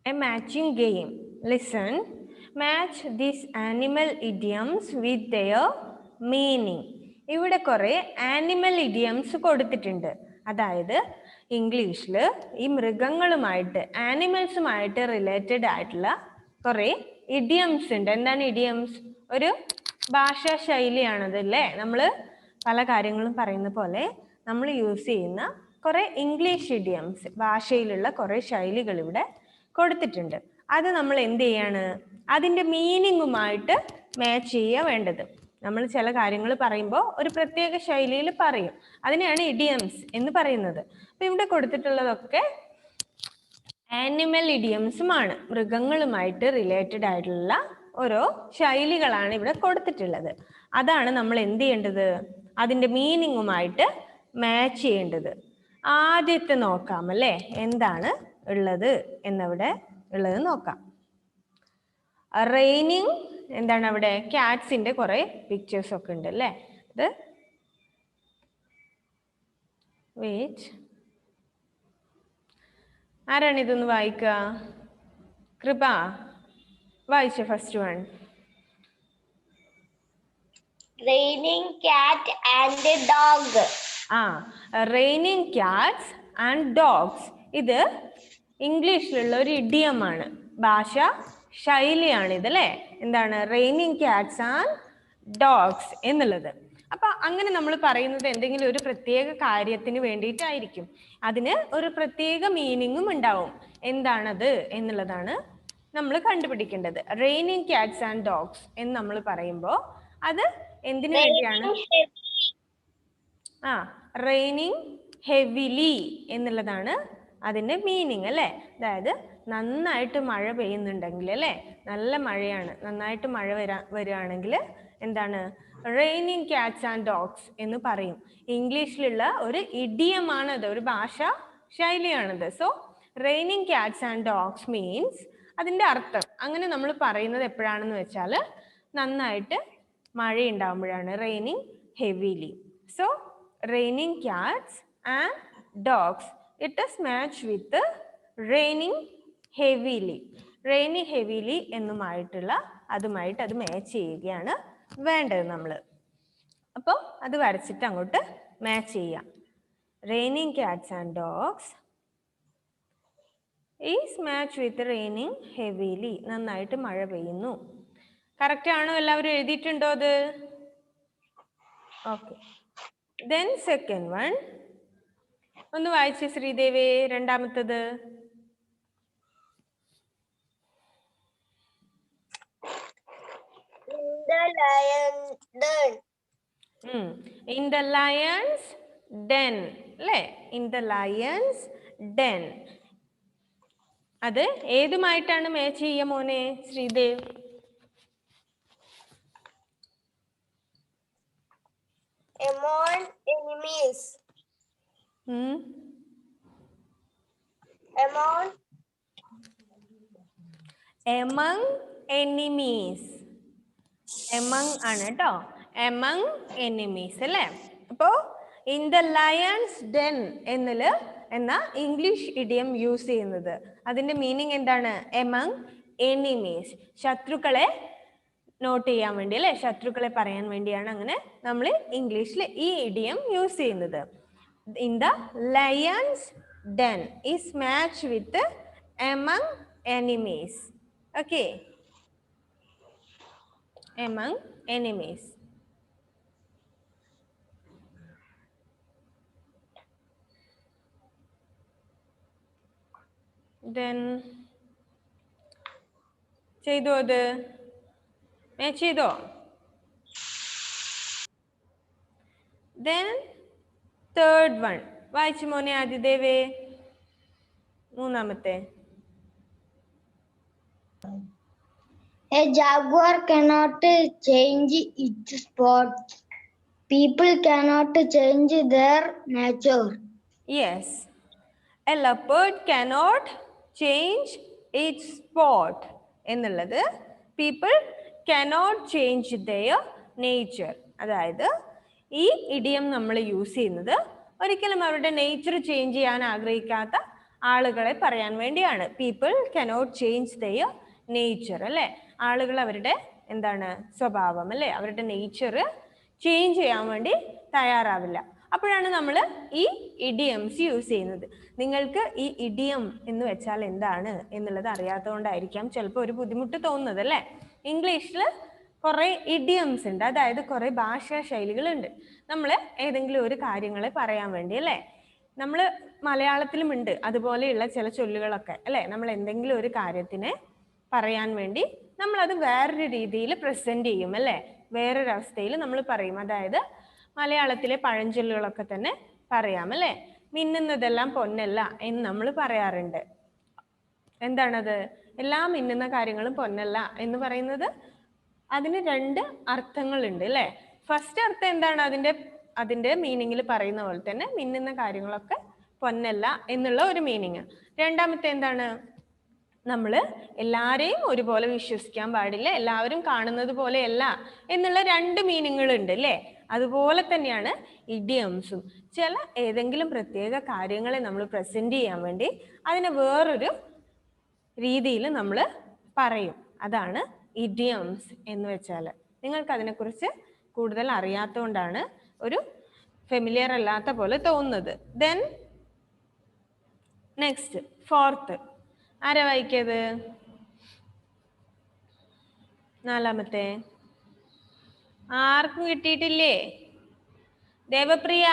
a matching game. Listen, match these animal idioms with their meaning. ഇവിടെ കുറേ animal idioms കൊടുത്തിട്ടുണ്ട്. അതായത് ഇംഗ്ലീഷിൽ ഈ മൃഗങ്ങളുമായിട്ട് ആനിമൽസുമായിട്ട് റിലേറ്റഡ് ആയിട്ടുള്ള കുറേ ഇഡിയംസ് ഉണ്ട്. എന്താണ് ഇഡിയംസ്? ഒരു ഭാഷാ ശൈലിയാണത് അല്ലേ? നമ്മൾ പല കാര്യങ്ങളും പറയുന്ന പോലെ നമ്മൾ യൂസ് ചെയ്യുന്ന കുറേ ഇംഗ്ലീഷ് ഇഡിയംസ്, ഭാഷയിലുള്ള കുറേ ശൈലികൾ ഇവിടെ കൊടുത്തിട്ടുണ്ട്. അത് നമ്മൾ എന്ത് ചെയ്യാണ്? അതിൻ്റെ മീനിങ്ങുമായിട്ട് മാച്ച് ചെയ്യുക വേണ്ടത്. നമ്മൾ ചില കാര്യങ്ങൾ പറയുമ്പോൾ ഒരു പ്രത്യേക ശൈലിയിൽ പറയും, അതിനെയാണ് ഇഡിയംസ് എന്ന് പറയുന്നത്. അപ്പം ഇവിടെ കൊടുത്തിട്ടുള്ളതൊക്കെ ആനിമൽ ഇഡിയംസുമാണ്. മൃഗങ്ങളുമായിട്ട് റിലേറ്റഡ് ആയിട്ടുള്ള ഓരോ ശൈലികളാണ് ഇവിടെ കൊടുത്തിട്ടുള്ളത്. അതാണ് നമ്മൾ എന്ത് ചെയ്യേണ്ടത്? അതിൻ്റെ മീനിങ്ങുമായിട്ട് മാച്ച് ചെയ്യേണ്ടത്. ആദ്യത്തെ നോക്കാം അല്ലേ, എന്താണ് ഉള്ളത് എന്നവിടെ ഉള്ളത് നോക്കാം. റെയിനിങ്, എന്താണ് അവിടെ? ക്യാറ്റ്സിന്റെ കുറെ പിക്ചേഴ്സ് ഒക്കെ ഉണ്ട് അല്ലേ? ഇത് വെയിറ്റ്, ആരാണ് ഇതൊന്ന് വായിക്കുക? കൃപ വായിച്ച first one. Raining cat and dog. Raining cats and dogs. ഇത് ഇംഗ്ലീഷിലുള്ള ഒരു ഇഡിയമാണ്, ഭാഷ ശൈലിയാണ് ഇതല്ലേ? എന്താണ്? റെയിനിങ് ക്യാറ്റ്സ് ആൻഡ് ഡോഗ്സ് എന്നുള്ളത്. അപ്പൊ അങ്ങനെ നമ്മൾ പറയുന്നത് എന്തെങ്കിലും ഒരു പ്രത്യേക കാര്യത്തിന് വേണ്ടിയിട്ടായിരിക്കും. അതിന് ഒരു പ്രത്യേക മീനിങ്ങും ഉണ്ടാവും. എന്താണത് എന്നുള്ളതാണ് നമ്മൾ കണ്ടുപിടിക്കേണ്ടത്. റെയിനിങ് ക്യാറ്റ്സ് ആൻഡ് ഡോഗ്സ് എന്ന് നമ്മൾ പറയുമ്പോൾ അത് എന്തിനു വേണ്ടിയാണ്? റെയിനിങ് ഹെവിലി എന്നുള്ളതാണ് അതിൻ്റെ മീനിങ് അല്ലേ? അതായത് നന്നായിട്ട് മഴ പെയ്യുന്നുണ്ടെങ്കിൽ അല്ലേ, നല്ല മഴയാണ്, നന്നായിട്ട് മഴ വരികയാണെങ്കിൽ എന്താണ്? റെയിനിങ് ക്യാറ്റ്സ് ആൻഡ് ഡോഗ്സ് എന്ന് പറയും. ഇംഗ്ലീഷിലുള്ള ഒരു ഇഡിയമാണത്, ഒരു ഭാഷാ ശൈലിയാണത്. So raining cats and dogs means, അതിൻ്റെ അർത്ഥം അങ്ങനെ നമ്മൾ പറയുന്നത് എപ്പോഴാണെന്ന് വെച്ചാൽ നന്നായിട്ട് മഴയുണ്ടാകുമ്പോഴാണ്. Raining heavily. So raining cats and dogs, it is match with raining heavily. Raining heavily എന്നുമായിട്ടുള്ള അതുമായിട്ട് അത് മാച്ച് ചെയ്യുകയാണ് വേണ്ടത് നമ്മൾ. അപ്പോൾ അത് വരച്ചിട്ട് അങ്ങോട്ട് മാച്ച് ചെയ്യാം. Raining cats and dogs is match with raining heavily. നന്നായിട്ട് മഴ പെയ്യുന്നു. കറക്റ്റ് ആണോ? എല്ലാവരും എഴുതിയിട്ടുണ്ടോ അത്? ഓക്കെ. ദെൻ സെക്കൻഡ് വൺ ഒന്ന് വായിച്ചേ ശ്രീദേവി, രണ്ടാമത്തത്. In the lion's den അല്ലേ? In the lion's den. അത് ഏതുമായിട്ടാണ് മാച്ച് ചെയ്യുക മോനെ Sreedev? Among enemies. Among enemies. Among ആണ് കേട്ടോ. Among enemies അല്ലേ? അപ്പോ in the lion's den എന്ന ഇംഗ്ലീഷ് ഇഡിയം യൂസ് ചെയ്യുന്നത്, അതിന്റെ മീനിങ് എന്താണ്? Among enemies. ശത്രുക്കളെ നോട്ട് ചെയ്യാൻ വേണ്ടി അല്ലേ, ശത്രുക്കളെ പറയാൻ വേണ്ടിയാണ് അങ്ങനെ നമ്മൾ ഇംഗ്ലീഷിൽ ഈ ഇഡിയം യൂസ് ചെയ്യുന്നത്. In the lions Den is match with among enemies. Okay, among enemies. Then ചെയ്തോ? അത് മാച്ച് ചെയ്തോ? ദെൻ തേർഡ് വൺ വായിച്ചു മോനെ ആദിദേവേ, മൂന്നാമത്തെ. A jaguar cannot change its spots. People cannot change their nature. Yes. A leopard cannot change its spot എന്നുള്ളത് people cannot change their nature. അതായത് ഈ idiom നമ്മൾ യൂസ് ചെയ്യുന്നത് ഒരിക്കലും അവരുടെ നേച്ചർ ചേഞ്ച് ചെയ്യാൻ ആഗ്രഹിക്കാത്ത ആളുകളെ പറയാൻ വേണ്ടിയാണ്. People cannot change there nature അല്ലേ? ആളുകൾ അവരുടെ എന്താണ് സ്വഭാവം അല്ലേ, അവരുടെ നേച്ചർ ചേഞ്ച് ചെയ്യാൻ വേണ്ടി തയ്യാറാവില്ല. അപ്പോഴാണ് നമ്മൾ ഈ ഇഡിയംസ് യൂസ് ചെയ്യുന്നത്. നിങ്ങൾക്ക് ഈ ഇഡിയം എന്ന് വെച്ചാൽ എന്താണ് എന്നുള്ളത് അറിയാത്തതുകൊണ്ടായിരിക്കാം ചിലപ്പോൾ ഒരു ബുദ്ധിമുട്ട് തോന്നുന്നത് അല്ലേ. ഇംഗ്ലീഷിൽ കുറേ ഇഡിയംസ് ഉണ്ട്, അതായത് കുറേ ഭാഷാ ശൈലികളുണ്ട് നമ്മൾ ഏതെങ്കിലും ഒരു കാര്യങ്ങളെ പറയാൻ വേണ്ടി അല്ലേ. നമ്മൾ മലയാളത്തിലും ഉണ്ട് അതുപോലെയുള്ള ചില ചൊല്ലുകളൊക്കെ അല്ലേ. നമ്മൾ എന്തെങ്കിലും ഒരു കാര്യത്തിനെ പറയാൻ വേണ്ടി നമ്മളത് വേറൊരു രീതിയിൽ പ്രസന്റ് ചെയ്യും അല്ലേ, വേറൊരവസ്ഥയിൽ നമ്മൾ പറയും. അതായത് മലയാളത്തിലെ പഴഞ്ചൊല്ലുകളൊക്കെ തന്നെ പറയാം അല്ലേ. മിന്നുന്നതെല്ലാം പൊന്നല്ല എന്ന് നമ്മൾ പറയാറുണ്ട്. എന്താണത്? എല്ലാ മിന്നുന്ന കാര്യങ്ങളും പൊന്നല്ല എന്ന് പറയുന്നത് അതിന് രണ്ട് അർത്ഥങ്ങളുണ്ട് അല്ലേ. ഫസ്റ്റ് അർത്ഥം എന്താണ്? അതിന്റെ മീനിങ്ങിൽ പറയുന്ന പോലെ തന്നെ മിന്നുന്ന കാര്യങ്ങളൊക്കെ പൊന്നല്ല എന്നുള്ള ഒരു മീനിങ്. രണ്ടാമത്തെ എന്താണ്? നമ്മൾ എല്ലാവരെയും ഒരുപോലെ വിശ്വസിക്കാൻ പാടില്ല, എല്ലാവരും കാണുന്നത് പോലെയല്ല എന്നുള്ള രണ്ട് മീനിങ്ങുകളുണ്ട് അല്ലേ. അതുപോലെ തന്നെയാണ് ഇഡിയംസും. ചില ഏതെങ്കിലും പ്രത്യേക കാര്യങ്ങളെ നമ്മൾ പ്രസന്റ് ചെയ്യാൻ വേണ്ടി അതിനെ വേറൊരു രീതിയിൽ നമ്മൾ പറയും. അതാണ് ഇഡിയംസ് എന്ന് വെച്ചാൽ. നിങ്ങൾക്ക് അതിനെക്കുറിച്ച് കൂടുതൽ അറിയാത്തതുകൊണ്ടാണ് ഒരു ഫെമിലിയർ അല്ലാത്ത പോലെ തോന്നുന്നത്. ദെൻ നെക്സ്റ്റ് ഫോർത്ത് ആരാ വായിക്കത്? നാലാമത്തെ ആർക്കും കിട്ടിയിട്ടില്ലേ? ദേവപ്രിയ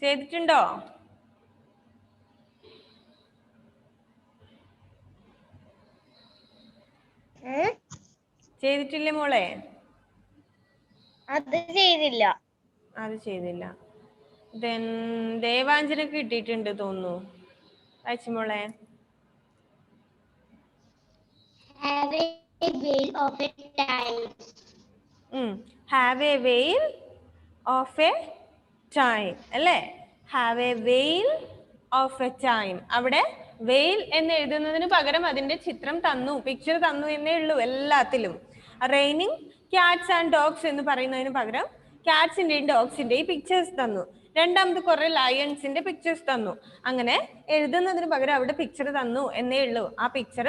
ചെയ്തിട്ടുണ്ടോ? ചെയ്തിട്ടില്ലേ മോളെ? അത് ചെയ്തില്ല. അത് ചെയ്തില്ല. ദെൻ ദേവാഞ്ജനക്ക് കിട്ടിയിട്ടുണ്ട് തോന്നുന്നു. വായിച്ചു മോളെ. Have a whale of a time. Have a whale of a time അല്ലേ. Have a whale of a time. അവിടെ വെയിൽ എന്ന് എഴുതുന്നതിന് പകരം അതിന്റെ ചിത്രം തന്നു, പിക്ചർ തന്നു എന്നേ ഉള്ളൂ എല്ലാത്തിലും. റെയിനിങ് ക്യാറ്റ്സ് ആൻഡ് ഡോഗ്സ് എന്ന് പറയുന്നതിന് പകരം ക്യാറ്റ്സിന്റെയും ഡോഗ്സിന്റെയും പിക്ചേഴ്സ് തന്നു. രണ്ടാമത് കുറെ ലയൺസിന്റെ പിക്ചേഴ്സ് തന്നു. അങ്ങനെ എഴുതുന്നതിന് പകരം അവിടെ പിക്ചർ തന്നു എന്നേ ഉള്ളൂ. ആ പിക്ചർ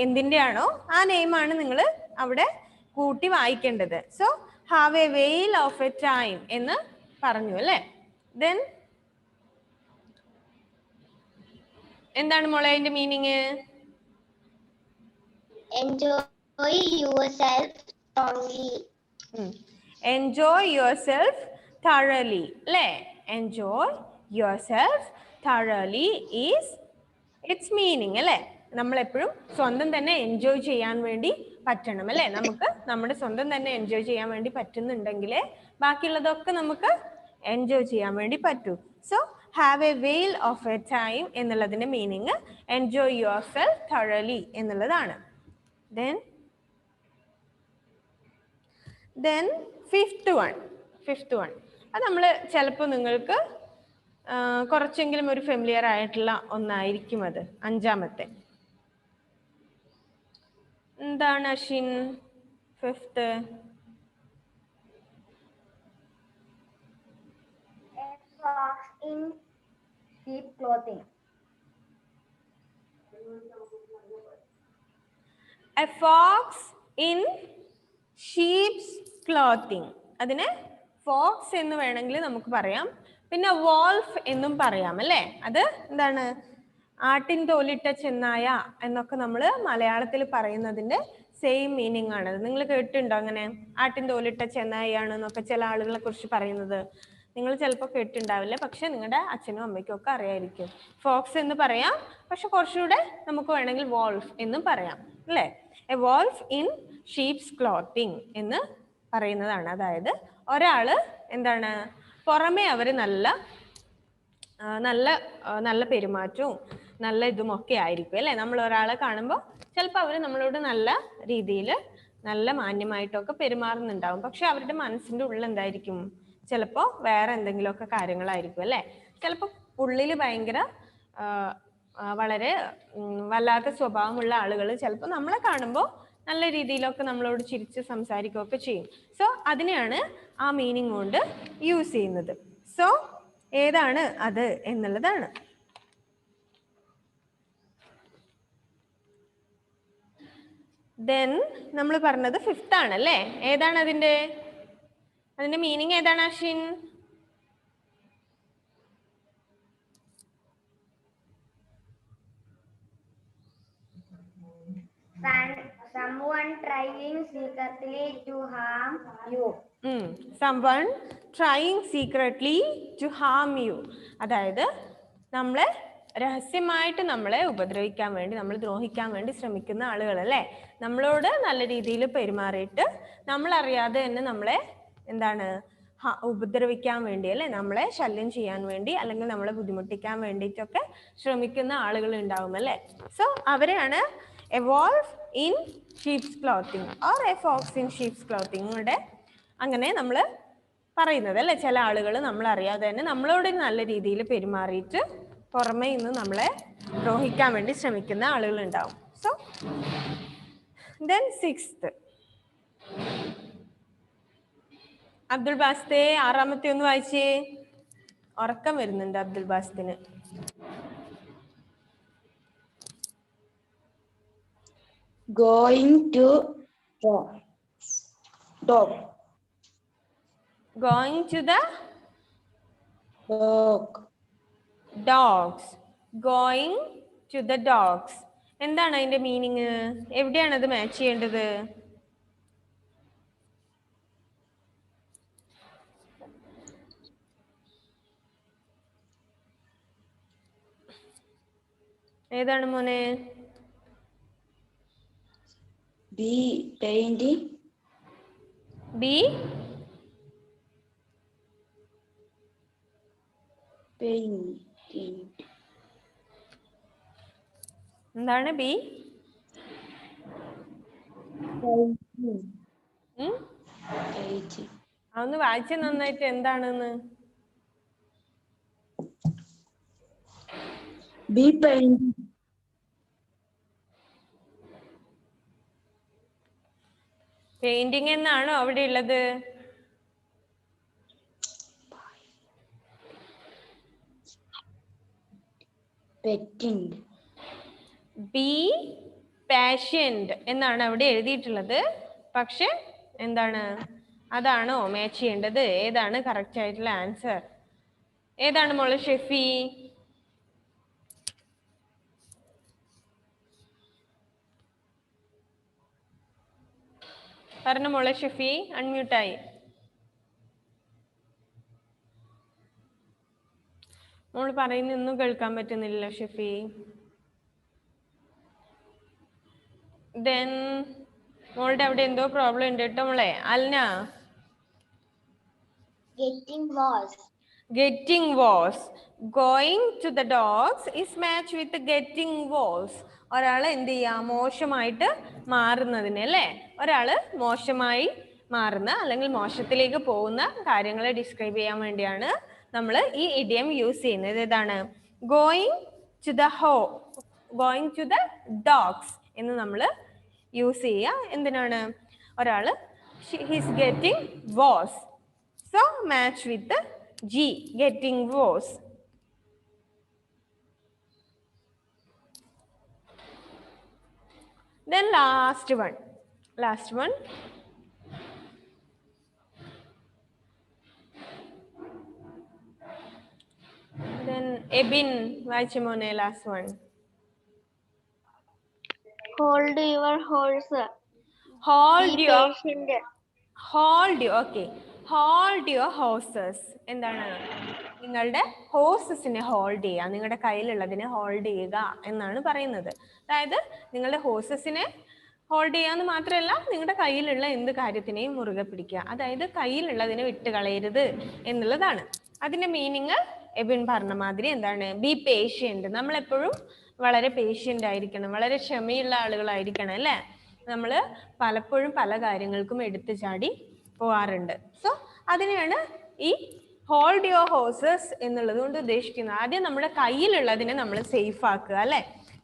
എന്തിന്റെ ആണോ ആ നെയിമാണ് നിങ്ങൾ അവിടെ കൂട്ടി വായിക്കേണ്ടത്. So have a whale of a time എന്ന് പറഞ്ഞു അല്ലേ. ദെൻ എന്താണ് മോളെ അതിന്റെ meaning? Enjoy yourself thoroughly. Enjoy yourself thoroughly അല്ലേ. Enjoy yourself thoroughly is its meaning അല്ലേ. നമ്മളെപ്പോഴും സ്വന്തം തന്നെ എൻജോയ് ചെയ്യാൻ വേണ്ടി പറ്റണം അല്ലേ. നമുക്ക് നമ്മുടെ സ്വന്തം തന്നെ എൻജോയ് ചെയ്യാൻ വേണ്ടി പറ്റുന്നുണ്ടെങ്കിലേ ബാക്കിയുള്ളതൊക്കെ നമുക്ക് എൻജോയ് ചെയ്യാൻ വേണ്ടി പറ്റൂ. So have a whale of a time എന്നുള്ളതിന്റെ meaning enjoy yourself thoroughly എന്നുള്ളതാണ്. ദെൻ ഫിഫ്ത്ത് വൺ അത് നമ്മൾ ചിലപ്പോൾ നിങ്ങൾക്ക് കുറച്ചെങ്കിലും ഒരു ഫെമിലിയർ ആയിട്ടുള്ള ഒന്നായിരിക്കും. അത് അഞ്ചാമത്തെ എന്താണ് Ashwin? Fifth In sheep clothing. A fox in sheep's clothing. അതിനെ ഫോക്സ് എന്ന് വേണമെങ്കിൽ നമുക്ക് പറയാം, പിന്നെ വോൾഫ് എന്നും പറയാം അല്ലേ. അത് എന്താണ്? ആട്ടിൻ തോലിട്ട ചെന്നായ എന്നൊക്കെ നമ്മൾ മലയാളത്തിൽ പറയുന്നതിന്റെ സെയിം മീനിങ് ആണ്. നിങ്ങൾ കേട്ടിട്ടുണ്ടോ അങ്ങനെ? ആട്ടിൻ തോലിട്ട ചെന്നായാണ് എന്നൊക്കെ ചില ആളുകളെ കുറിച്ച് പറയുന്നത് നിങ്ങൾ ചിലപ്പോൾ കേട്ടിട്ടുണ്ടാവില്ല, പക്ഷെ നിങ്ങളുടെ അച്ഛനും അമ്മയ്ക്കും ഒക്കെ അറിയായിരിക്കും. ഫോക്സ് എന്ന് പറയാം, പക്ഷെ കുറച്ചുകൂടെ നമുക്ക് വേണമെങ്കിൽ വോൾഫ് എന്നും പറയാം അല്ലേ. A wolf in sheep's clothing എന്ന് പറയുന്നതാണ്. അതായത് ഒരാള് എന്താണ് പുറമെ അവര് നല്ല നല്ല പെരുമാറ്റവും നല്ല ഇതുമൊക്കെ ആയിരിക്കും അല്ലേ. നമ്മൾ ഒരാളെ കാണുമ്പോൾ ചിലപ്പോൾ അവർ നമ്മളോട് നല്ല രീതിയിൽ നല്ല മാന്യമായിട്ടൊക്കെ പെരുമാറുന്നുണ്ടാവും, പക്ഷെ അവരുടെ മനസ്സിന്റെ ഉള്ളിൽ എന്തായിരിക്കും? ചിലപ്പോൾ വേറെ എന്തെങ്കിലുമൊക്കെ കാര്യങ്ങളായിരിക്കും അല്ലേ. ചിലപ്പോൾ ഉള്ളിൽ ഭയങ്കര വളരെ വല്ലാത്ത സ്വഭാവമുള്ള ആളുകൾ ചിലപ്പോൾ നമ്മളെ കാണുമ്പോൾ നല്ല രീതിയിലൊക്കെ നമ്മളോട് ചിരിച്ച് സംസാരിക്കുകയൊക്കെ ചെയ്യും. സോ അതിനെയാണ് ആ മീനിങ് കൊണ്ട് യൂസ് ചെയ്യുന്നത്. സോ ഏതാണ് അത് എന്നുള്ളതാണ്. ദെൻ നമ്മൾ പറഞ്ഞത് ഫിഫ്ത്ത് ആണല്ലേ. ഏതാണ് അതിന്റെ മീനിങ് ഏതാണ് Ashwin? Someone trying secretly to harm you. Someone trying secretly to harm you. അതായത് നമ്മളെ രഹസ്യമായിട്ട് നമ്മളെ ഉപദ്രവിക്കാൻ വേണ്ടി, നമ്മൾ ദ്രോഹിക്കാൻ വേണ്ടി ശ്രമിക്കുന്ന ആളുകൾ അല്ലേ. നമ്മളോട് നല്ല രീതിയിൽ പെരുമാറിയിട്ട് നമ്മളറിയാതെ തന്നെ നമ്മളെ എന്താണ് ഉപദ്രവിക്കാൻ വേണ്ടി അല്ലെ, നമ്മളെ ശല്യം ചെയ്യാൻ വേണ്ടി അല്ലെങ്കിൽ നമ്മളെ ബുദ്ധിമുട്ടിക്കാൻ വേണ്ടിയിട്ടൊക്കെ ശ്രമിക്കുന്ന ആളുകൾ ഉണ്ടാവും അല്ലേ. സോ അവരെയാണ് a wolf in sheep's clothing or a fox in sheep's clothing അങ്ങനെ നമ്മൾ പറയുന്നത് അല്ലേ. ചില ആളുകൾ നമ്മൾ അറിയാതെ തന്നെ നമ്മളോട് നല്ല രീതിയിൽ പെരുമാറിയിട്ട് പുറമേ നിന്ന് നമ്മളെ ദ്രോഹിക്കാൻ വേണ്ടി ശ്രമിക്കുന്ന ആളുകൾ ഉണ്ടാവും. സോ ദെൻ സിക്സ്ത് അബ്ദുൾ ബാസ്തെ, ആറാമത്തെ ഒന്ന് വായിച്ചേ. ഉറക്കം വരുന്നുണ്ട് Abdul ബാസ്തിന്. Going to dog. Going to the Dog. dogs. Going to the dogs. എന്താണ് അതിന്റെ മീനിങ്? എവിടെയാണ് അത് മാച്ച് ചെയ്യേണ്ടത്? ഏതാണ് മോനെ? Be painting. Be Painting. എന്താണ് ബി? അതൊന്ന് വായിച്ച നന്നായിട്ട് എന്താണെന്ന്. Be painting. പെയിന്റിങ് എന്നാണോ അവിടെ ഉള്ളത്? Petting. ബി പാഷ്യന്റ് എന്നാണ് അവിടെ എഴുതിയിട്ടുള്ളത്. പക്ഷെ എന്താണ്, അതാണോ മാച്ച് ചെയ്യേണ്ടത്? ഏതാണ് കറക്റ്റ് ആയിട്ടുള്ള ആൻസർ? ഏതാണ് മോളെ ഷെഫി? പറഞ്ഞ മോളെ ഷെഫി, അൺമ്യൂട്ടായി. മോള് പറയുന്നൊന്നും കേൾക്കാൻ പറ്റുന്നില്ല ഷെഫി. ദെൻ മോളുടെ അവിടെ എന്തോ പ്രോബ്ലം ഉണ്ട് കേട്ടോ മോളെ. Alna, Getting was. getting was. Going to the dogs is matched with getting was. ഒരാൾ എന്ത് ചെയ്യാ? മോശമായിട്ട് മാറുന്നതിന് അല്ലേ. ഒരാള് മോശമായി മാറുന്ന അല്ലെങ്കിൽ മോശത്തിലേക്ക് പോകുന്ന കാര്യങ്ങളെ ഡിസ്ക്രൈബ് ചെയ്യാൻ വേണ്ടിയാണ് നമ്മൾ ഈ ഇഡിയം യൂസ് ചെയ്യുന്നത്. ഏതാണ്? Going to the going to the dogs എന്ന് നമ്മൾ യൂസ് ചെയ്യുക. എന്തിനാണ്? ഒരാള് he's getting worse. So match with G, getting worse. Then last one. Then Ebin, വായിച്ച മോനെ last one. Hold your horse. Hold Be your patient. okay. Hold your horses. എന്താണ്? നിങ്ങളുടെ ഹോഴ്സസിനെ hold ചെയ്യുക, നിങ്ങളുടെ കയ്യിലുള്ളതിനെ ഹോൾഡ് ചെയ്യുക എന്നാണ് പറയുന്നത്. അതായത് നിങ്ങളുടെ ഹോഴ്സസിനെ ഹോൾഡ് ചെയ്യാന്ന് മാത്രമല്ല, നിങ്ങളുടെ കയ്യിലുള്ള എന്ത് കാര്യത്തിനെയും മുറുകെ പിടിക്കുക. അതായത് കയ്യിലുള്ളതിനെ വിട്ട് കളയരുത് എന്നുള്ളതാണ് അതിന്റെ മീനിങ്. എബിൻ പറഞ്ഞ മാതിരി എന്താണ്? B patient. നമ്മളെപ്പോഴും വളരെ പേഷ്യന്റ് ആയിരിക്കണം, വളരെ ക്ഷമയുള്ള ആളുകളായിരിക്കണം അല്ലേ. നമ്മൾ പലപ്പോഴും പല കാര്യങ്ങൾക്കും എടുത്തു ചാടി പോവാറുണ്ട്. സോ അതിനെയാണ് ഈ ഹോൾഡ് യുവർ ഹോഴ്സസ് എന്നുള്ളത് കൊണ്ട് ഉദ്ദേശിക്കുന്നത്. ആദ്യം നമ്മുടെ കയ്യിലുള്ളതിനെ നമ്മൾ സേഫ് ആക്കുക അല്ലേ.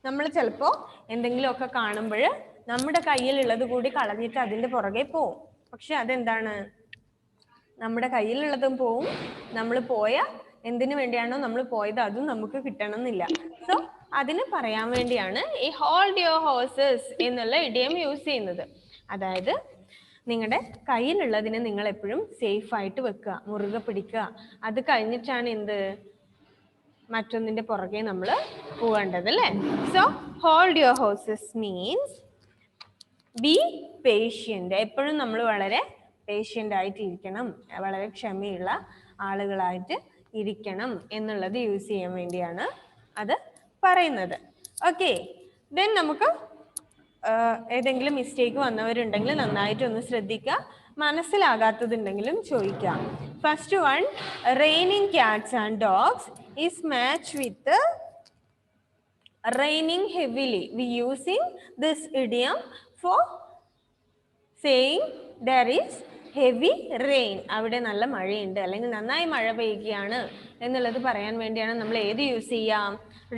നമ്മൾ ചിലപ്പോൾ എന്തെങ്കിലുമൊക്കെ കാണുമ്പോൾ നമ്മുടെ കയ്യിലുള്ളത് കൂടി കളഞ്ഞിട്ട് അതിൻ്റെ പുറകെ പോവും. പക്ഷെ അതെന്താണ്? നമ്മുടെ കയ്യിലുള്ളതും പോവും, നമ്മൾ പോയ എന്തിനു വേണ്ടിയാണോ നമ്മൾ പോയത് അതും നമുക്ക് കിട്ടണം എന്നില്ല. സോ അതിന് പറയാൻ വേണ്ടിയാണ് ഈ ഹോൾഡ് യുവർ ഹോഴ്സസ് എന്നുള്ള ഇഡിയം യൂസ് ചെയ്യുന്നത്. അതായത് നിങ്ങളുടെ കയ്യിലുള്ളതിനെ നിങ്ങൾ എപ്പോഴും സേഫ് ആയിട്ട് വെക്കുക, മുറുകെ പിടിക്കുക. അത് കഴിഞ്ഞിട്ടാണ് എന്ത് മറ്റൊന്നിന്റെ പുറകെ നമ്മൾ പോകേണ്ടത് അല്ലേ. So hold your horses means B patient. എപ്പോഴും നമ്മൾ വളരെ പേഷ്യൻ്റ് ആയിട്ട് ഇരിക്കണം, വളരെ ക്ഷമയുള്ള ആളുകളായിട്ട് ഇരിക്കണം എന്നുള്ളത് യൂസ് ചെയ്യാൻ വേണ്ടിയാണ് അത് പറയുന്നത്. ഓക്കെ, ദെൻ നമുക്ക് ഏതെങ്കിലും മിസ്റ്റേക്ക് വന്നവരുണ്ടെങ്കിൽ നന്നായിട്ട് ഒന്ന് ശ്രദ്ധിക്കുക, മനസ്സിലാകാത്തതുണ്ടെങ്കിലും ചോദിക്കാം. First one, raining cats and dogs is match with raining heavily. We using this idiom for saying there is heavy rain. അവിടെ നല്ല മഴയുണ്ട് അല്ലെങ്കിൽ നന്നായി മഴ പെയ്യുകയാണ് എന്നുള്ളത് പറയാൻ വേണ്ടിയാണ് നമ്മൾ ഏത് യൂസ് ചെയ്യാം,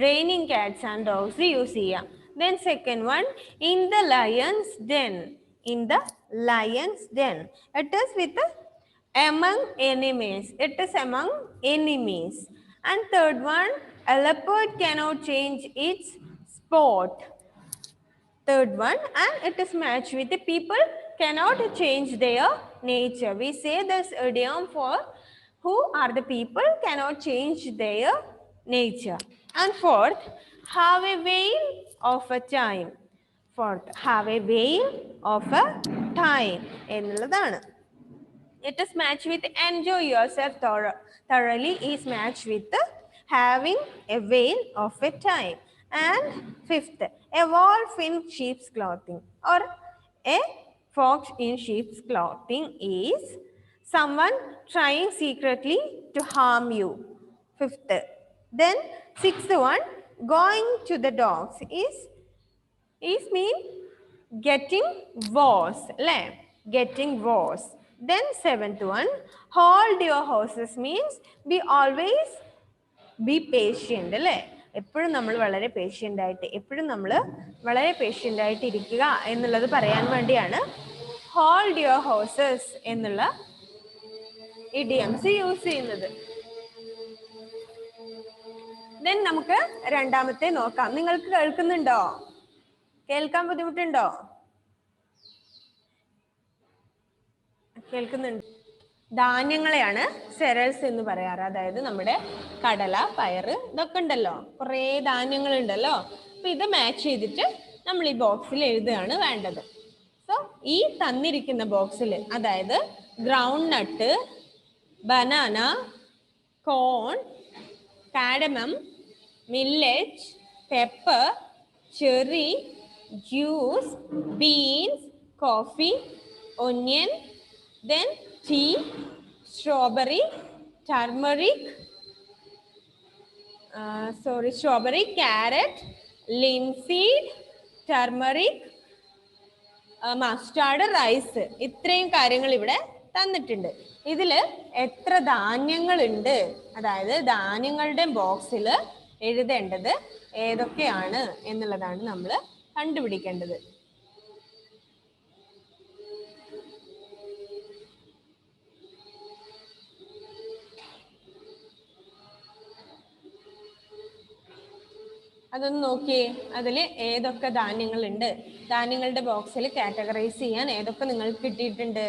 raining cats and dogs use ചെയ്യാം. Then second one, in the lion's den. In the lion's den. It is with among enemies. It is among enemies. And third one, a leopard cannot change its spot. Third one, and it is matched with the people cannot change their nature. We say this idiom for who are the people cannot change their nature. And fourth, have a veil of a time. Fourth, have a veil of a time എന്നുള്ളതാണ്. It is matched with enjoy yourself thoroughly is matched with having a veil of a time. And fifth, a wolf in sheep's clothing or a fox in sheep's clothing is someone trying secretly to harm you. Fifth. Then sixth one, going to the dogs is mean getting worse, le getting worse. Then seventh one, hold your horses means be always be patient അല്ലേ. എപ്പോഴും നമ്മൾ വളരെ patient ആയിട്ട് ഇരിക്കുക എന്നുള്ളത് പറയാൻ വേണ്ടിയാണ് hold your horses എന്നുള്ള ഇഡിയംസ് യൂസ് ചെയ്യുന്നത്. ദെൻ നമുക്ക് രണ്ടാമത്തെ നോക്കാം. നിങ്ങൾക്ക് കേൾക്കുന്നുണ്ടോ? കേൾക്കാൻ ബുദ്ധിമുട്ടുണ്ടോ? കേൾക്കുന്നുണ്ട്. ധാന്യങ്ങളെയാണ് സെറൽസ് എന്ന് പറയാറ്. അതായത് നമ്മുടെ കടല, പയറ് ഇതൊക്കെ ഉണ്ടല്ലോ, കുറേ ധാന്യങ്ങൾ ഉണ്ടല്ലോ. അപ്പൊ ഇത് മാച്ച് ചെയ്തിട്ട് നമ്മൾ ഈ ബോക്സിൽ എഴുതുകയാണ് വേണ്ടത്. സോ ഈ തന്നിരിക്കുന്ന ബോക്സിൽ അതായത് groundnut, banana, corn, cardamom, millet, pepper, cherry, juice, beans, coffee, onion, then tea, strawberry, turmeric, strawberry, carrot, linseed, turmeric, mustard, rice. ഇത്രയും കാര്യങ്ങൾ ഇവിടെ തന്നിട്ടുണ്ട്. ഇതിൽ എത്ര ധാന്യങ്ങളുണ്ട്, അതായത് ധാന്യങ്ങളുടെ ബോക്സിൽ എഴുതേണ്ടത് ഏതൊക്കെയാണ് എന്നുള്ളതാണ് നമ്മൾ കണ്ടുപിടിക്കേണ്ടത്. അതൊന്ന് നോക്കിയേ, അതിൽ ഏതൊക്കെ ധാന്യങ്ങളുണ്ട്, ധാന്യങ്ങളുടെ ബോക്സിൽ കാറ്റഗറൈസ് ചെയ്യാൻ ഏതൊക്കെ നിങ്ങൾക്ക് കിട്ടിയിട്ടുണ്ട്,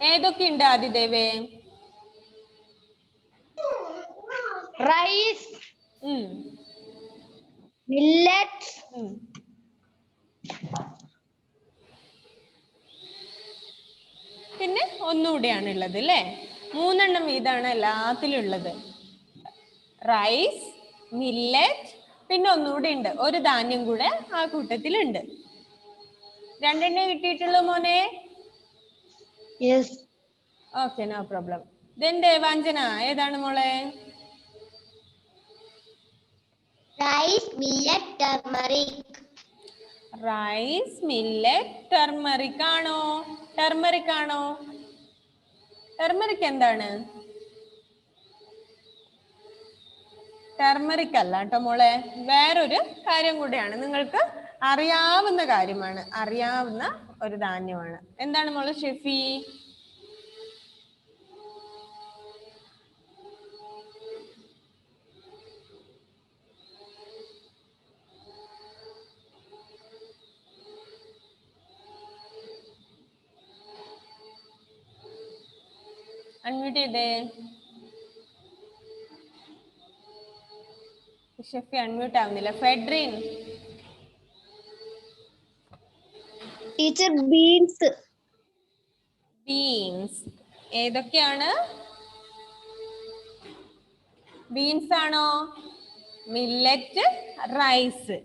ഏതൊക്കെ ഉണ്ട് ആദിദേവേ? റൈസ്, മില്ലറ്റ്, പിന്നെ ഒന്നുകൂടെയാണ് ഉള്ളത് അല്ലേ. 3 എണ്ണം വീതമാണ് എല്ലാത്തിലും ഉള്ളത്. റൈസ്, മില്ലറ്റ്, പിന്നെ ഒന്നുകൂടെ ഉണ്ട്, ഒരു ധാന്യം കൂടെ ആ കൂട്ടത്തിലുണ്ട്. 2 എണ്ണേ കിട്ടിയിട്ടുള്ളൂ മോനെ? Okay, no problem. Then Devanjana ഏതാണ് മോളെ? Rice, millet, turmeric. Rice, millet, turmeric ആണോ? ടർമറിക് ആണോ? ടർമറിക് എന്താണ്? ടർമറിക് അല്ല കേട്ടോ മോളെ, വേറൊരു കാര്യം കൂടെയാണ്, നിങ്ങൾക്ക് അറിയാവുന്ന കാര്യമാണ്, അറിയാവുന്ന ഒരു ധാന്യമാണ്. എന്താണ് മോളെ ഷെഫി? അൺമ്യൂട്ട് ചെയ്തേ. ഷെഫി അൺമ്യൂട്ട് ആവുന്നില്ല. ഫെഡ്രിൻ. Teacher beans. ബീൻസ് ഏതൊക്കെയാണ്? ബീൻസ് ആണോ? Millet, rice.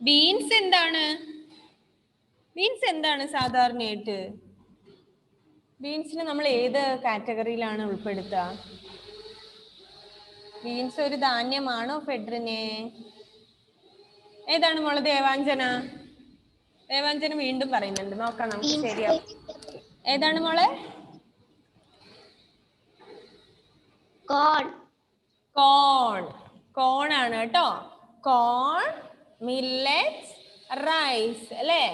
ബീൻസ് എന്താണ്? ബീൻസ് എന്താണ് സാധാരണയായിട്ട്? ബീൻസിന് നമ്മൾ ഏത് കാറ്റഗറിയിലാണ് ഉൾപ്പെടുത്തുക? ബീൻസ് ഒരു ധാന്യമാണോ ഫെഡ്രിനെ? ഏതാണ് മോളെ? ദേവാഞ്ജന. ദേവാഞ്ജന വീണ്ടും പറയുന്നുണ്ട്, നോക്കാം നമുക്ക് ശരിയാവും. ഏതാണ് മോളെ? കോൺ. കോൺ. കോൺ ആണ് കേട്ടോ. കോൺ, മില്ലറ്റ്, റൈസ് അല്ലേ?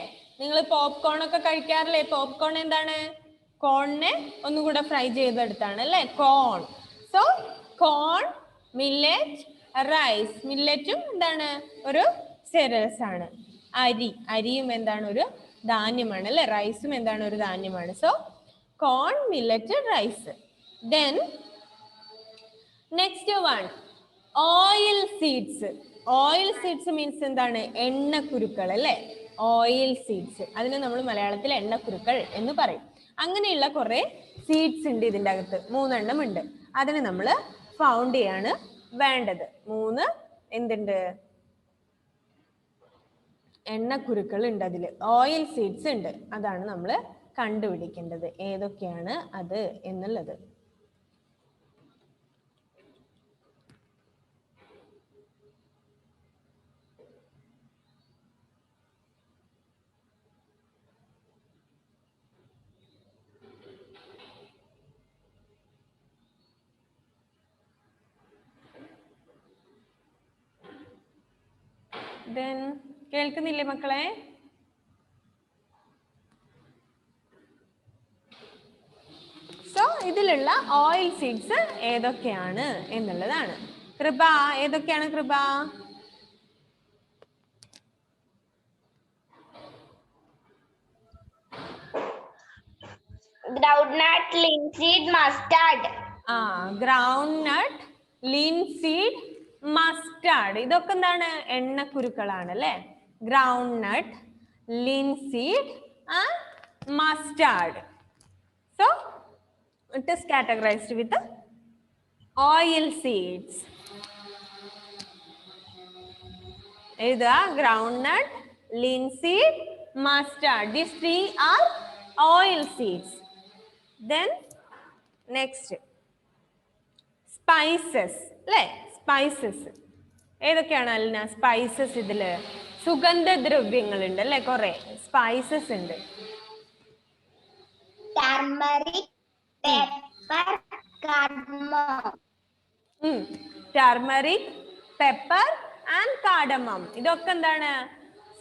നിങ്ങൾ പോപ്കോൺ ഒക്കെ കഴിക്കാറില്ലേ? പോപ്കോൺ എന്താണ്? കോണിനെ ഒന്നുകൂടെ ഫ്രൈ ചെയ്തെടുത്താണ് അല്ലേ കോൺ. So corn, millet, rice. മില്ലറ്റും എന്താണ്? ഒരു സെറസ് ആണ്. അരിയും എന്താണ്? ഒരു ധാന്യമാണ് അല്ലെ? റൈസും എന്താണ്? ഒരു ധാന്യമാണ്. So corn, millet, rice. Then next one, oil seeds. Oil seeds means എന്താണ്? എണ്ണക്കുരുക്കൾ അല്ലെ? ഓയിൽ സീഡ്സ്, അതിന് നമ്മൾ മലയാളത്തിൽ എണ്ണക്കുരുക്കൾ എന്ന് പറയും. അങ്ങനെയുള്ള കുറെ സീഡ്സ് ഉണ്ട് ഇതിൻ്റെ അകത്ത്, 3 എണ്ണം ഉണ്ട്. അതിന് നമ്മൾ ഫൗണ്ട് ചെയ്യാണ് വേണ്ടത്. 3 എന്തുണ്ട്? എണ്ണക്കുരുക്കൾ ഉണ്ട് അതിൽ, ഓയിൽ സീഡ്സ് ഉണ്ട്. അതാണ് നമ്മൾ കണ്ടുപിടിക്കേണ്ടത് ഏതൊക്കെയാണ് അത് എന്നുള്ളത്. Then കേൾക്കുന്നില്ലേ മക്കളെ? സോ ഇതിലുള്ള ഓയിൽ സീഡ്സ് ഏതൊക്കെയാണ് എന്നുള്ളതാണ്. കൃപ, ഏതൊക്കെയാണ് കൃപ? Groundnut, linseed, mustard. Groundnut, linseed, mustard. ഇതൊക്കെ എന്താണ്? എണ്ണക്കുരുക്കളാണ് അല്ലെ? Groundnut, linseed and mustard. So it is categorized with the oil seeds. Either groundnut, linseed, mustard. These 3 are oil seeds. Then next, spices. Spices. ഏതൊക്കെയാണ് അല്ല സ്പൈസസ്? ഇതില് സുഗന്ധദ്രവ്യങ്ങൾ ഉണ്ട് അല്ലെ? കുറെ സ്പൈസസ് ഉണ്ട്. Turmeric, pepper, cardamom. Turmeric, pepper and cardamom. ഇതൊക്കെ എന്താണ്?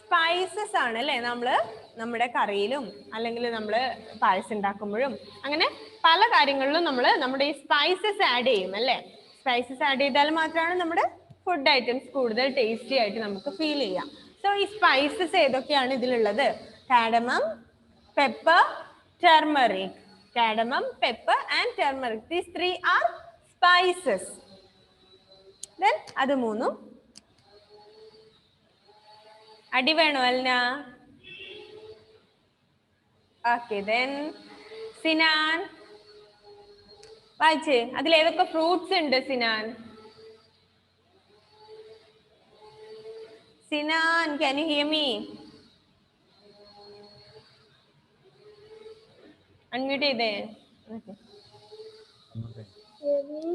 സ്പൈസസ് ആണ് അല്ലെ? നമ്മള് നമ്മുടെ കറിയിലും അല്ലെങ്കിൽ നമ്മൾ പായസം ഉണ്ടാക്കുമ്പോഴും അങ്ങനെ പല കാര്യങ്ങളിലും നമ്മൾ നമ്മുടെ ഈ സ്പൈസസ് ആഡ് ചെയ്യും അല്ലെ? സ്പൈസസ് ആഡ് ചെയ്താൽ മാത്രമാണ് നമ്മുടെ ഫുഡ് ഐറ്റംസ് കൂടുതൽ ടേസ്റ്റി ആയിട്ട് നമുക്ക് ഫീൽ ചെയ്യാം. സോ ഈ സ്പൈസസ് ഏതൊക്കെയാണ് ഇതിലുള്ളത്? Cardamom, pepper, turmeric. Cardamom, pepper and turmeric. These 3 are spices. Then അത് 3 അടി വേണോ അൽന? Okay, then സിനാൻ വായിച്ചേ. അതിൽ ഏതൊക്കെ ഫ്രൂട്ട്സ് ഉണ്ട് Sinan? Sinan, can you hear me? Unmute ചെയ്തേ. Cherry,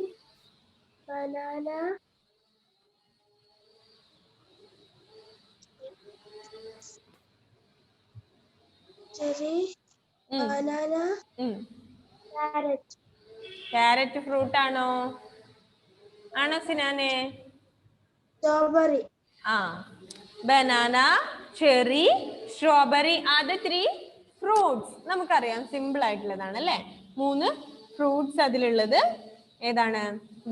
banana, carrot. Carrot fruit ആണോ? ആണോ സിനാനെ? Strawberry. Banana, cherry, strawberry are the 3 fruits. നമുക്കറിയാം, സിമ്പിൾ ആയിട്ടുള്ളതാണ് അല്ലെ? 3 ഫ്രൂട്ട്സ് അതിലുള്ളത് ഏതാണ്?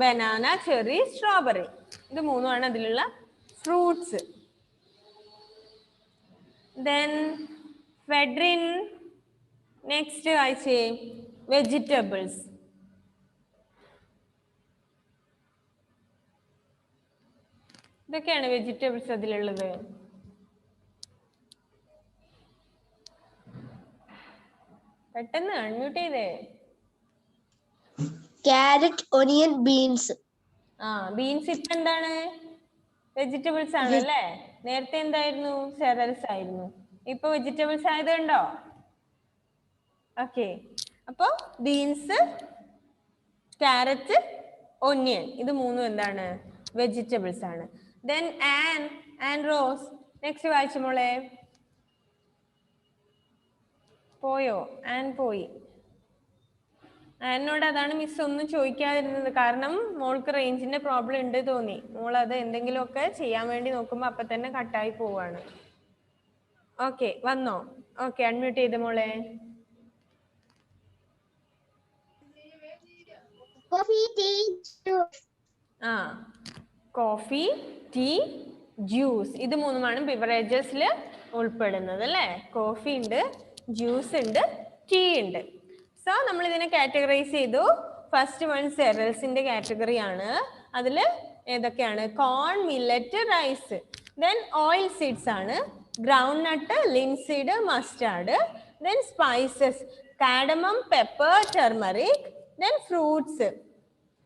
Banana, cherry, strawberry. ഇത് 3 ആണ് അതിലുള്ള ഫ്രൂട്ട്സ്. Then ഫെഡ്രിൻ നെക്സ്റ്റ് വായിച്ചേ. വെജിറ്റബിൾസ്. ഇതൊക്കെയാണ് വെജിറ്റബിൾസ് അതിലുള്ളത്. പെട്ടെന്ന് അൺമ്യൂട്ട് ചെയ്തേ. Carrot, onion, beans. ബീൻസ് ഇപ്പൊ എന്താണ്? വെജിറ്റബിൾസ് ആണല്ലേ. നേരത്തെ എന്തായിരുന്നു? സെറൽസ് ആയിരുന്നു. ഇപ്പൊ വെജിറ്റബിൾസ് ആയതുണ്ടോ? ഓക്കെ. അപ്പൊ ബീൻസ്, ക്യാരറ്റ്, ഒനിയൻ ഇത് മൂന്നും എന്താണ്? വെജിറ്റബിൾസ് ആണ്. Then and rose. നെക്സ്റ്റ് വായിച്ചു മോളെ. പോയോ? പോയി. എന്നോട് അതാണ് മിസ് ഒന്നും ചോദിക്കാതിരുന്നത്. കാരണം മോൾക്ക് റേഞ്ചിന്റെ പ്രോബ്ലം ഉണ്ട് തോന്നി. മോൾ അത് എന്തെങ്കിലുമൊക്കെ ചെയ്യാൻ വേണ്ടി നോക്കുമ്പോ അപ്പൊ തന്നെ കട്ടായി പോവാണ്. ഓക്കെ, വന്നോ? ഓക്കെ, അൺമ്യൂട്ട് ചെയ്ത് മോളെ. Coffee, tea, juice. Coffee, tea, juice ഇത് മൂന്നുമാണ് ബിവറേജസിൽ ഉൾപ്പെടുന്നത് അല്ലേ. കോഫി ഉണ്ട്, ജ്യൂസ് ഉണ്ട്, ടീ ഉണ്ട്. സോ നമ്മൾ ഇതിനെ കാറ്റഗറൈസ് ചെയ്തു. ഫസ്റ്റ് വൺ സെറൽസിന്റെ കാറ്റഗറി ആണ്. അതിൽ ഏതൊക്കെയാണ്? Corn, millet, rice. Then oil seeds ആണ്. Groundnut, linseed, mustard. Then spices, cardamom, pepper, turmeric. Then fruits,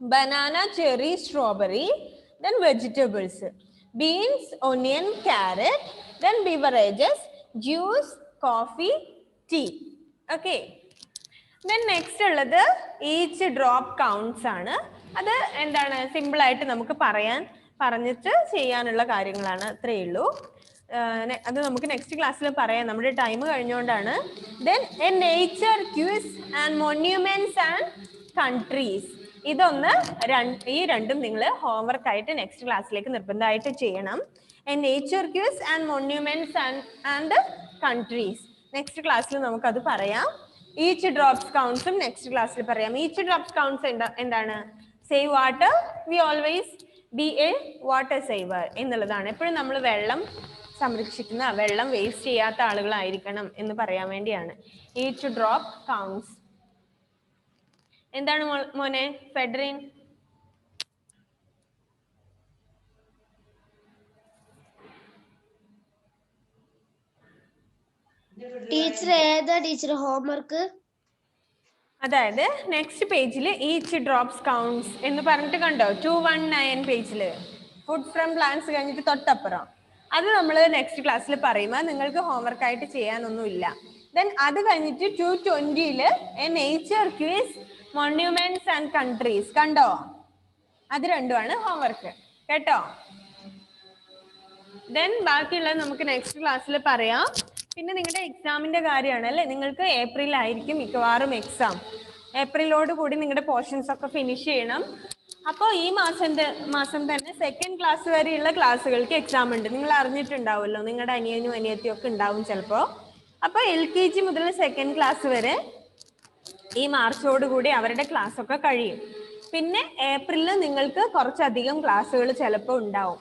banana, cherry, strawberry. Then vegetables, beans, onion, carrot. Then beverages, juice, coffee, tea. Okay. Then next ഉള്ളത് each drop counts ആണ്. അത് എന്താണ്? Simple ആയിട്ട് നമുക്ക് പറഞ്ഞിട്ട് ചെയ്യാനുള്ള കാര്യങ്ങളാണ്. അത്രയേ ഉള്ളൂ. അത് നമുക്ക് നെക്സ്റ്റ് ക്ലാസ്സിൽ പറയാം. നമ്മുടെ time കഴിഞ്ഞുകൊണ്ടാണ്. Then a nature quiz and monuments and countries. ഇതൊന്ന് ഈ രണ്ടും നിങ്ങൾ ഹോംവർക്ക് ആയിട്ട് നെക്സ്റ്റ് ക്ലാസ്സിലേക്ക് നിർബന്ധമായിട്ട് ചെയ്യണം. A nature quiz and monuments and countries next ക്ലാസ്സിൽ നമുക്കത് പറയാം. ഈച്ച് ഡ്രോപ്സ് കൗണ്ട്സും നെക്സ്റ്റ് ക്ലാസ്സിൽ പറയാം. ഈച്ച് ഡ്രോപ്സ് കൗണ്ട്സ് എന്താണ്? Save water, we always be a water saver എന്നുള്ളതാണ്. എപ്പോഴും നമ്മൾ വെള്ളം സംരക്ഷിക്കുന്ന, വെള്ളം വേസ്റ്റ് ചെയ്യാത്ത ആളുകളായിരിക്കണം എന്ന് പറയാൻ വേണ്ടിയാണ്. Each drop counts. എന്താണ് മോനെ ഫെഡറിൻ? ടീച്ചർ ഏതാ ടീച്ചർ ഹോംവർക്ക്? അതായത് നെക്സ്റ്റ് പേജിൽ ഈച്ച് ഡ്രോപ്സ് കൗണ്ട്സ് എന്ന് പറഞ്ഞിട്ട് കണ്ടോ? 219 പേജിൽ ഫുഡ് ഫ്രം പ്ലാന്റ്സ് കഴിഞ്ഞിട്ട് തൊട്ടപ്പുറം അത് നമ്മൾ നെക്സ്റ്റ് ക്ലാസ്സിൽ പറയുമ്പോൾ നിങ്ങൾക്ക് ഹോംവർക്ക് ആയിട്ട് ചെയ്യാനൊന്നുമില്ല. ദെൻ അത് കഴിഞ്ഞിട്ട് 220 a nature quiz, monuments and countries. കണ്ടോ? അത് രണ്ടുമാണ് ഹോംവർക്ക് കേട്ടോ. ദെൻ ബാക്കിയുള്ളത് നമുക്ക് നെക്സ്റ്റ് ക്ലാസ്സിൽ പറയാം. പിന്നെ നിങ്ങളുടെ എക്സാമിന്റെ കാര്യമാണ് അല്ലേ. നിങ്ങൾക്ക് ഏപ്രിലായിരിക്കും മിക്കവാറും എക്സാം. ഏപ്രിലോട് കൂടി നിങ്ങളുടെ പോർഷൻസ് ഒക്കെ ഫിനിഷ് ചെയ്യണം. അപ്പോൾ ഈ മാസം തന്നെ സെക്കൻഡ് ക്ലാസ് വരെയുള്ള ക്ലാസ്സുകൾക്ക് എക്സാം ഉണ്ട്. നിങ്ങൾ അറിഞ്ഞിട്ടുണ്ടാവുമല്ലോ, നിങ്ങളുടെ അനിയനും അനിയത്തിയും ഒക്കെ ഉണ്ടാവും ചിലപ്പോൾ. അപ്പോൾ LKG മുതൽ സെക്കൻഡ് ക്ലാസ് വരെ ഈ മാർച്ചോട് കൂടി അവരുടെ ക്ലാസ് ഒക്കെ കഴിയും. പിന്നെ ഏപ്രിലിൽ നിങ്ങൾക്ക് കുറച്ചധികം ക്ലാസ്സുകൾ ചിലപ്പോൾ ഉണ്ടാവും.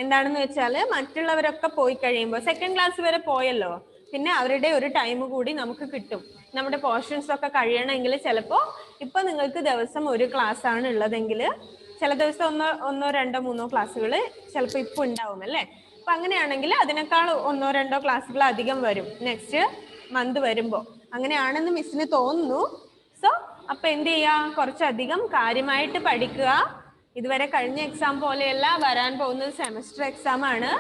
എന്താണെന്ന് വെച്ചാൽ മറ്റുള്ളവരൊക്കെ പോയി കഴിയുമ്പോൾ സെക്കൻഡ് ക്ലാസ് വരെ പോയല്ലോ, പിന്നെ അവരുടെ ഒരു ടൈം കൂടി നമുക്ക് കിട്ടും. നമ്മുടെ പോർഷൻസ് ഒക്കെ കഴിയണമെങ്കിൽ ചിലപ്പോൾ ഇപ്പൊ നിങ്ങൾക്ക് ദിവസം ഒരു ക്ലാസ് ആണ് ഉള്ളതെങ്കിൽ ചില ദിവസം ഒന്നോ രണ്ടോ മൂന്നോ ക്ലാസ്സുകൾ ചിലപ്പോൾ ഇപ്പൊ ഉണ്ടാവും അല്ലേ. അപ്പൊ അങ്ങനെയാണെങ്കിൽ അതിനേക്കാൾ ഒന്നോ രണ്ടോ ക്ലാസ്സുകൾ അധികം വരും നെക്സ്റ്റ് മന്ത് വരുമ്പോൾ. അങ്ങനെയാണെന്ന് മിസ്സിന് തോന്നുന്നു. സോ അപ്പൊ എന്ത് ചെയ്യുക? കുറച്ചധികം കാര്യമായിട്ട് പഠിക്കുക. ഇതുവരെ കഴിഞ്ഞ എക്സാം പോലെയല്ല, വരാൻ പോകുന്നത് സെമസ്റ്റർ എക്സാം ആണ്.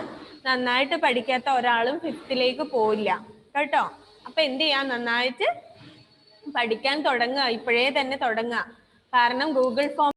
നന്നായിട്ട് പഠിക്കാത്ത ഒരാളും 5th പോയില്ല കേട്ടോ. അപ്പൊ എന്ത് ചെയ്യാ? നന്നായിട്ട് പഠിക്കാൻ തുടങ്ങുക, ഇപ്പോഴേ തന്നെ തുടങ്ങുക. കാരണം ഗൂഗിൾ ഫോം